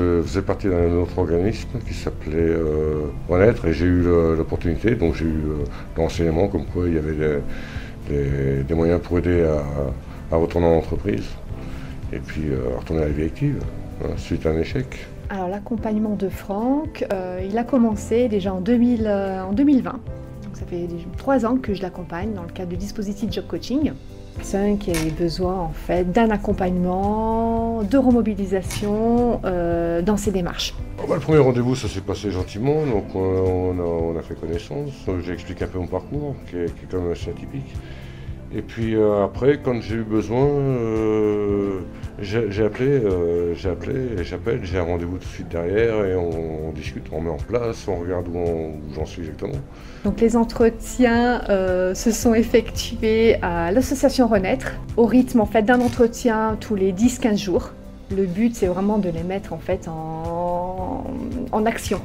je faisais partie d'un autre organisme qui s'appelait Renaître et j'ai eu l'opportunité, donc j'ai eu l'enseignement comme quoi il y avait des moyens pour aider à retourner en entreprise et puis à retourner à la vie active, hein, suite à un échec. Alors l'accompagnement de Franck, il a commencé déjà en 2020. Donc ça fait 3 ans que je l'accompagne dans le cadre du dispositif Job Coaching. Personne qui avait besoin en fait d'un accompagnement, de remobilisation dans ses démarches. Le premier rendez-vous, ça s'est passé gentiment, donc on a fait connaissance. J'ai expliqué un peu mon parcours, qui est quand même assez atypique. Et puis après, quand j'ai eu besoin, j'ai appelé, j'appelle, j'ai un rendez-vous tout de suite derrière et on discute, on met en place, on regarde où j'en suis exactement. Donc les entretiens se sont effectués à l'association Renaître, au rythme en fait d'un entretien tous les 10-15 jours. Le but, c'est vraiment de les mettre en fait en action,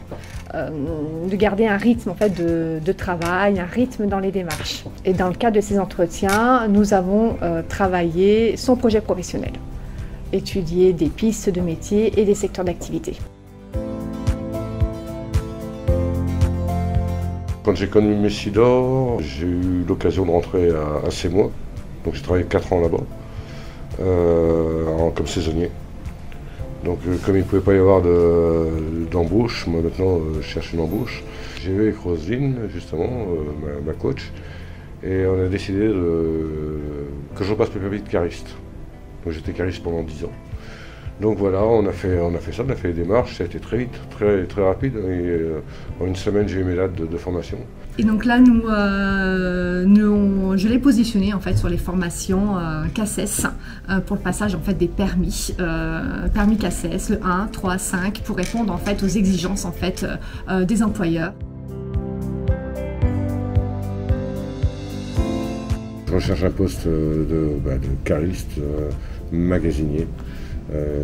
de garder un rythme en fait de travail, un rythme dans les démarches. Et dans le cadre de ces entretiens, nous avons travaillé son projet professionnel, étudié des pistes de métier et des secteurs d'activité. Quand j'ai connu Messidor, j'ai eu l'occasion de rentrer à CEMOI, donc j'ai travaillé 4 ans là-bas, comme saisonnier. Donc comme il ne pouvait pas y avoir d'embauche, moi maintenant je cherche une embauche. J'ai vu avec Roselyne, justement, ma coach, et on a décidé que je repasse mes papiers de cariste. Donc j'étais cariste pendant 10 ans. Donc voilà, on a fait ça, on a fait les démarches, ça a été très vite, très rapide. Et, en une semaine, j'ai eu mes dates de formation. Et donc là, je l'ai positionné en fait sur les formations CACES pour le passage en fait des permis, permis CACES, le 1, 3, 5, pour répondre en fait aux exigences en fait des employeurs. Je recherche un poste de cariste, magasinier.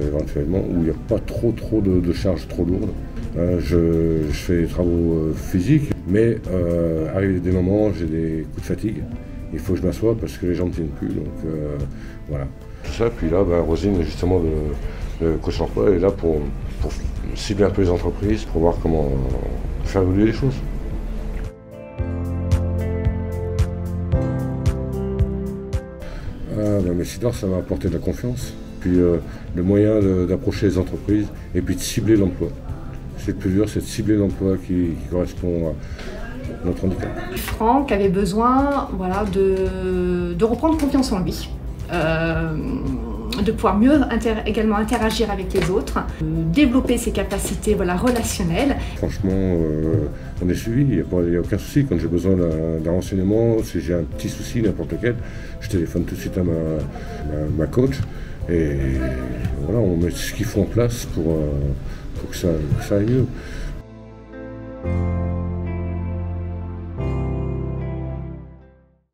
Éventuellement, où il n'y a pas trop de charges trop lourdes. Je fais des travaux physiques, mais arrive des moments, j'ai des coups de fatigue. Il faut que je m'assoie parce que les jambes ne tiennent plus. Donc voilà. Tout ça, puis là, Rosine, justement, de Coach Emploi, est là pour cibler un peu les entreprises, pour voir comment faire évoluer les choses. Messidor, ça m'a apporté de la confiance. Puis le moyen d'approcher les entreprises et puis de cibler l'emploi. C'est le plus dur, c'est de cibler l'emploi qui correspond à notre handicap. Franck avait besoin de reprendre confiance en lui, de pouvoir mieux également interagir avec les autres, développer ses capacités relationnelles. Franchement, on est suivi, il n'y a aucun souci. Quand j'ai besoin d'un renseignement, si j'ai un petit souci, n'importe lequel, je téléphone tout de suite à ma coach. Et voilà, on met ce qu'il faut en place pour que ça aille mieux.